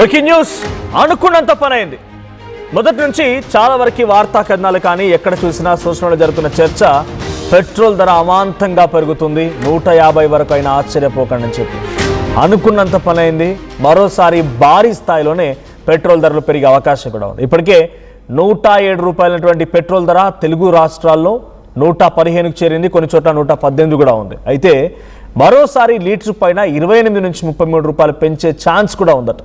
Breaking news అనుకున్నంత పని అయింది. మొదటి నుంచి చాలా వరకు వార్తా కథనాలు కానీ ఎక్కడ చూసినా సోషల్ జరుగుతున్న చర్చ పెట్రోల్ ధర అమాంతంగా పెరుగుతుంది, 150 వరకు అయినా ఆశ్చర్యపోకండి అని చెప్పి అనుకున్నంత పని అయింది. మరోసారి భారీ స్థాయిలోనే పెట్రోల్ ధరలు పెరిగే అవకాశం కూడా ఉంది. ఇప్పటికే 107 రూపాయలటువంటి పెట్రోల్ ధర తెలుగు రాష్ట్రాల్లో 115కు చేరింది, కొన్ని చోట్ల 118 కూడా ఉంది. అయితే మరోసారి లీటర్ పైన 28 నుంచి 33 రూపాయలు పెంచే ఛాన్స్ కూడా ఉందట.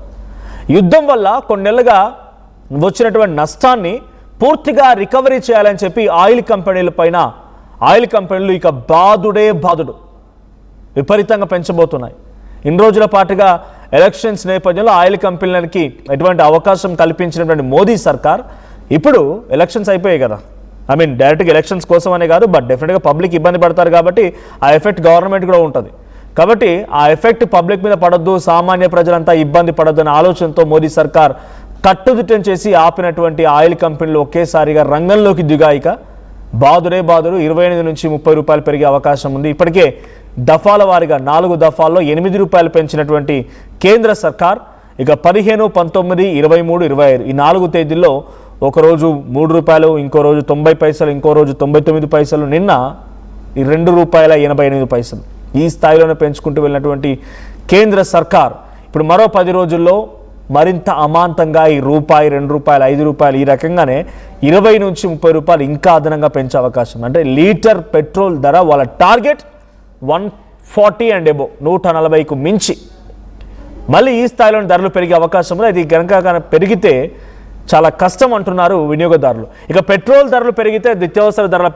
యుద్ధం వల్ల కొన్నేళ్లుగా వచ్చినటువంటి నష్టాన్ని పూర్తిగా రికవరీ చేయాలని చెప్పి ఆయిల్ కంపెనీలు ఇక బాదుడు విపరీతంగా పెంచబోతున్నాయి. ఇన్ని రోజుల పాటుగా ఎలక్షన్స్ నేపథ్యంలో ఆయిల్ కంపెనీలకి ఎటువంటి అవకాశం కల్పించినటువంటి మోదీ సర్కార్ ఇప్పుడు ఎలక్షన్స్ అయిపోయాయి కదా, డైరెక్ట్గా ఎలక్షన్స్ కోసం అనే కాదు, బట్ డెఫినెట్గా పబ్లిక్ ఇబ్బంది పడతారు కాబట్టి ఆ ఎఫెక్ట్ గవర్నమెంట్ కూడా ఉంటుంది. కాబట్టి ఆ ఎఫెక్ట్ పబ్లిక్ మీద పడొద్దు, సామాన్య ప్రజలంతా ఇబ్బంది పడొద్దు అనే ఆలోచనతో మోదీ సర్కార్ కట్టుదిట్టం చేసి ఆపినటువంటి ఆయిల్ కంపెనీలు ఒకేసారిగా రంగంలోకి దిగాయిక బాదుడు 28 నుంచి 30 రూపాయలు పెరిగే అవకాశం ఉంది. ఇప్పటికే దఫాల వారీగా 4 దఫాల్లో 8 రూపాయలు పెంచినటువంటి కేంద్ర సర్కార్ ఇక 15, 19, 23, 25 ఈ 4 తేదీల్లో ఒకరోజు 3 రూపాయలు, ఇంకో రోజు 90 పైసలు, ఇంకో రోజు 99 పైసలు, నిన్న ₹2.88 ఈ స్థాయిలోనే పెంచుకుంటూ వెళ్ళినటువంటి కేంద్ర సర్కార్ ఇప్పుడు మరో 10 రోజుల్లో మరింత అమాంతంగా ఈ రూపాయి, ₹2, ₹5 ఈ రకంగానే 20 నుంచి 30 రూపాయలు ఇంకా అదనంగా పెంచే అవకాశం. అంటే లీటర్ పెట్రోల్ ధర వాళ్ళ టార్గెట్ 140 అండ్ అబోవ్ 140కు మించి మళ్ళీ ఈ స్థాయిలోని ధరలు పెరిగే అవకాశం ఉంది. అది కనుక పెరిగితే చాలా కష్టం అంటున్నారు వినియోగదారులు. ఇక పెట్రోల్ ధరలు పెరిగితే నిత్యావసర ధరల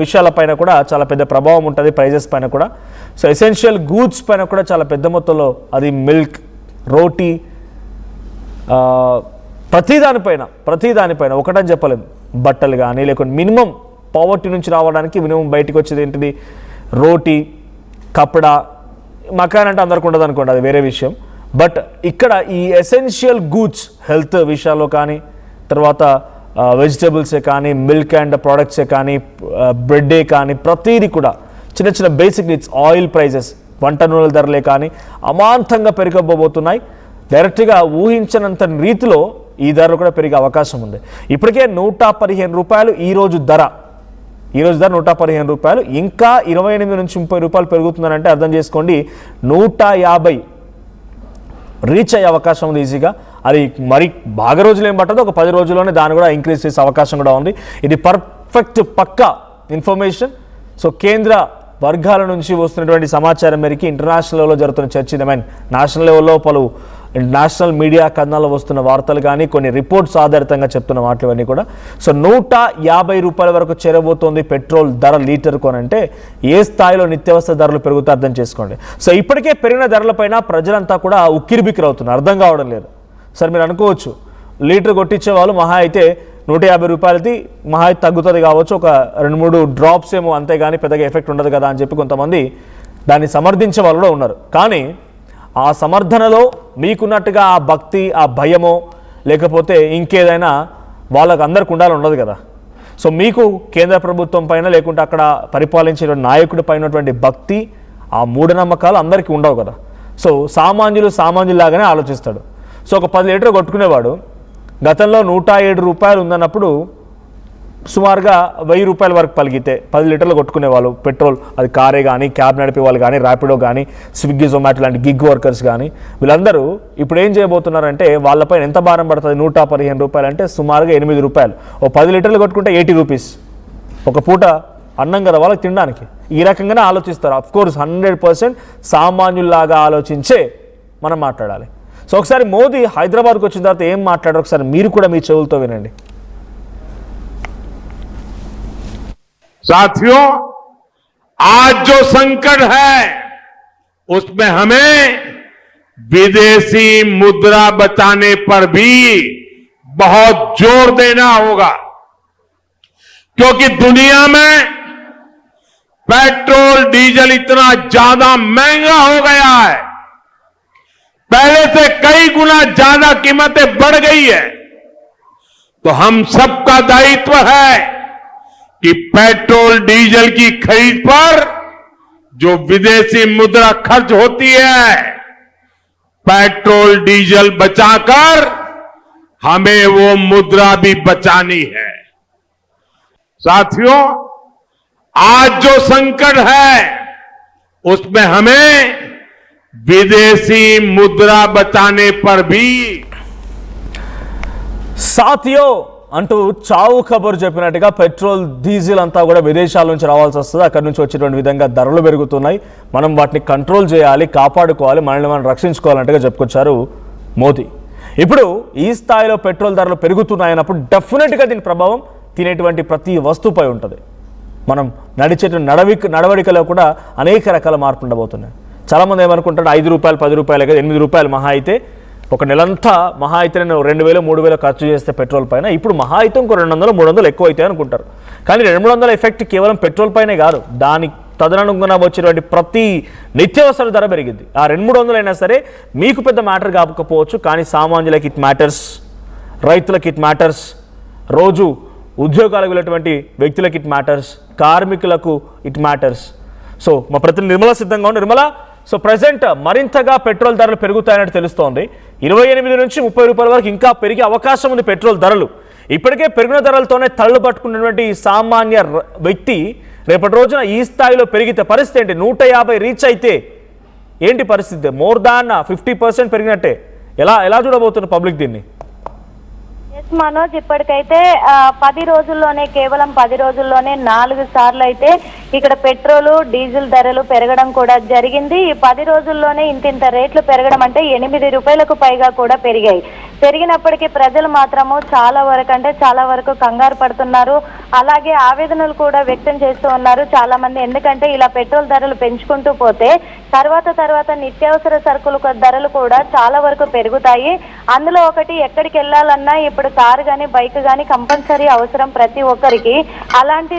విషయాలపైన కూడా చాలా పెద్ద ప్రభావం ఉంటుంది, ప్రైజెస్ పైన కూడా. సో ఎసెన్షియల్ గూడ్స్ పైన కూడా చాలా పెద్ద మొత్తంలో, అది మిల్క్, రోటీ, ప్రతిదానిపైన ఒకటని చెప్పలేము. బట్టలు కానీ లేకుంటే మినిమం పావర్టీ నుంచి రావడానికి మినిమం బయటకు వచ్చేది ఏంటిది, రోటీ, కపడా, మకాన్ అంటే అందరికి ఉండదు అనుకోండి, అది వేరే విషయం. బట్ ఇక్కడ ఈ ఎసెన్షియల్ గూడ్స్ హెల్త్ విషయాల్లో కానీ, తర్వాత వెజిటబుల్సే కానీ, మిల్క్ అండ్ ప్రోడక్ట్సే కానీ, బ్రెడ్డే కానీ, ప్రతిదీ కూడా చిన్న చిన్న బేసిక్ నీడ్స్, ఆయిల్ ప్రైజెస్, వంట నూనెల ధరలే కానీ అమాంతంగా పెరగబోతున్నాయి. డైరెక్ట్గా ఊహించనంత రీతిలో ఈ ధరలు కూడా పెరిగే అవకాశం ఉంది. ఇప్పటికే 115 రూపాయలు ఈ రోజు ధర 115 రూపాయలు, ఇంకా 28 నుంచి 30 రూపాయలు పెరుగుతుందనంటే అర్థం చేసుకోండి 150 రీచ్ అయ్యే అవకాశం ఉంది ఈజీగా. అది మరి బాగా రోజులు ఏం పట్టదు, ఒక 10 రోజుల్లోనే దాన్ని కూడా ఇంక్రీజ్ చేసే అవకాశం కూడా ఉంది. ఇది పర్ఫెక్ట్ పక్కా ఇన్ఫర్మేషన్. సో కేంద్ర వర్గాల నుంచి వస్తున్నటువంటి సమాచారం మేరకు ఇంటర్నేషనల్ లెవెల్లో జరుగుతున్న చర్చ, నేషనల్ లెవెల్లో పలు నేషనల్ మీడియా కథనాల్లో వస్తున్న వార్తలు కానీ, కొన్ని రిపోర్ట్స్ ఆధారితంగా చెప్తున్న మాటలు ఇవన్నీ కూడా. సో 150 రూపాయల వరకు చేరబోతోంది పెట్రోల్ ధర లీటర్ కొనంటే ఏ స్థాయిలో నిత్యావసర ధరలు పెరుగుతాయి అర్థం చేసుకోండి. సో ఇప్పటికే పెరిగిన ధరలపైన ప్రజలంతా కూడా ఉక్కిరిబిక్కిరి అవుతున్నారు, అర్థం కావడం లేదు. సరే మీరు అనుకోవచ్చు, లీటర్ కొట్టించే వాళ్ళు మహా అయితే 150 రూపాయలది మహా అయితే తగ్గుతుంది కావచ్చు, ఒక 2-3 డ్రాప్స్ ఏమో, అంతేగాని పెద్దగా ఎఫెక్ట్ ఉండదు కదా అని చెప్పి కొంతమంది దాన్ని సమర్థించే వాళ్ళు కూడా ఉన్నారు. కానీ ఆ సమర్థనలో మీకున్నట్టుగా ఆ భక్తి, ఆ భయమో లేకపోతే ఇంకేదైనా వాళ్ళకు అందరికి ఉండాలని ఉండదు కదా. సో మీకు కేంద్ర ప్రభుత్వం పైన లేకుంటే అక్కడ పరిపాలించే నాయకుడి పైన ఉన్నటువంటి భక్తి, ఆ మూఢనమ్మకాలు అందరికీ ఉండవు కదా. సో సామాన్యులాగానే ఆలోచిస్తాడు. సో ఒక 10 లీటర్ కొట్టుకునేవాడు గతంలో 107 రూపాయలు ఉందన్నప్పుడు సుమారుగా 1000 రూపాయల వరకు పలిగితే 10 లీటర్లు కొట్టుకునేవాళ్ళు పెట్రోల్. అది కారే కానీ, క్యాబ్ నడిపే వాళ్ళు కానీ, ర్యాపిడో కానీ, స్విగ్గీ, జొమాటో లాంటి గిగ్ వర్కర్స్ కానీ, వీళ్ళందరూ ఇప్పుడు ఏం చేయబోతున్నారంటే వాళ్ళపైన ఎంత భారం పడుతుంది, 115 రూపాయలు అంటే సుమారుగా 8 రూపాయలు. ఓ 10 లీటర్లు కొట్టుకుంటే 80 రూపీస్, ఒక పూట అన్నం కదా వాళ్ళకి తినడానికి. ఈ రకంగానే ఆలోచిస్తారు. అఫ్కోర్స్ 100% సామాన్యుల్లాగా ఆలోచించే మనం మాట్లాడాలి. సో ఒకసారి మోదీ హైదరాబాద్కి వచ్చిన తర్వాత ఏం మాట్లాడారు ఒకసారి మీరు కూడా మీ చెవులతో వినండి. साथियों, आज जो संकट है उसमें हमें विदेशी मुद्रा बचाने पर भी बहुत जोर देना होगा, क्योंकि दुनिया में पेट्रोल डीजल इतना ज्यादा महंगा हो गया है, पहले से कई गुना ज्यादा कीमतें बढ़ गई है. तो हम सबका दायित्व है कि पेट्रोल डीजल की खरीद पर जो विदेशी मुद्रा खर्च होती है पेट्रोल डीजल बचाकर हमें वो मुद्रा भी बचानी है। साथियों, आज जो संकट है उसमें हमें विदेशी मुद्रा बचाने पर भी సాథియో అంటూ చావు కబురు చెప్పినట్టుగా పెట్రోల్ డీజిల్ అంతా కూడా విదేశాల నుంచి రావాల్సి వస్తుంది. అక్కడి నుంచి వచ్చేటువంటి విధంగా ధరలు పెరుగుతున్నాయి. మనం వాటిని కంట్రోల్ చేయాలి, కాపాడుకోవాలి, మనల్ని మనం రక్షించుకోవాలంటగా చెప్పుకొచ్చారు మోదీ. ఇప్పుడు ఈ స్థాయిలో పెట్రోల్ ధరలు పెరుగుతున్నాయన్నప్పుడు డెఫినెట్గా దీని ప్రభావం తినేటువంటి ప్రతి వస్తువుపై ఉంటుంది. మనం నడిచేటువంటి నడవడికలో కూడా అనేక రకాల మార్పులు ఉండబోతున్నాయి. చాలామంది ఏమనుకుంటారు 5 రూపాయలు 10 రూపాయలు కదా, 8 రూపాయలు మహా అయితే ఒక నెలంతా మహా అయితే నేను 2000 3000 ఖర్చు చేస్తే పెట్రోల్ పైన ఇప్పుడు మహా అయితే ఇంకో 200 300 ఎక్కువ అవుతాయి అనుకుంటారు. కానీ 200-300 ఎఫెక్ట్ కేవలం పెట్రోల్ పైనే కాదు, దాని తదనుగుణంగా వచ్చేటువంటి ప్రతి నిత్యావసర ధర పెరిగింది. ఆ 200-300 అయినా సరే మీకు పెద్ద మ్యాటర్ కాకపోవచ్చు, కానీ సామాన్యులకి ఇట్ మ్యాటర్స్, రైతులకి ఇట్ మ్యాటర్స్, రోజు ఉద్యోగాలకు వెళ్ళేటువంటి వ్యక్తులకి ఇట్ మ్యాటర్స్, కార్మికులకు ఇట్ మ్యాటర్స్. సో మా ప్రతినిధి నిర్మల సిద్ధంగా ఉంది. నిర్మల, సో ప్రజెంట్ మరింతగా పెట్రోల్ ధరలు పెరుగుతాయన్నట్టు తెలుస్తోంది. 28 నుంచి 30 రూపాయల వరకు ఇంకా పెరిగే అవకాశం ఉంది పెట్రోల్ ధరలు. ఇప్పటికే పెరిగిన ధరలతోనే తళ్ళు పట్టుకున్నటువంటి సామాన్య వ్యక్తి రేపటి రోజున ఈ స్థాయిలో పెరిగితే పరిస్థితి ఏంటి? 150 రీచ్ అయితే ఏంటి పరిస్థితి? More than 50% పెరిగినట్టే. ఎలా చూడబోతున్న పబ్లిక్ దీన్ని? మనోజ్, ఇప్పటికైతే 10 రోజుల్లోనే, కేవలం 10 రోజుల్లోనే 4 సార్లు అయితే ఇక్కడ పెట్రోలు డీజిల్ ధరలు పెరగడం కూడా జరిగింది. ఈ 10 రోజుల్లోనే ఇంతింత రేట్లు పెరగడం అంటే 8 రూపాయలకు పైగా కూడా పెరిగాయి. పెరిగినప్పటికీ ప్రజలు మాత్రము చాలా వరకు కంగారు పడుతున్నారు. అలాగే ఆవేదనలు కూడా వ్యక్తం చేస్తూ ఉన్నారు చాలా మంది. ఎందుకంటే ఇలా పెట్రోల్ ధరలు పెంచుకుంటూ పోతే తర్వాత నిత్యావసర సరుకుల ధరలు కూడా చాలా వరకు పెరుగుతాయి. అందులో ఒకటి, ఎక్కడికి వెళ్ళాలన్నా ఇప్పుడు కారు కానీ బైక్ కానీ కంపల్సరీ అవసరం ప్రతి ఒక్కరికి. అలాంటి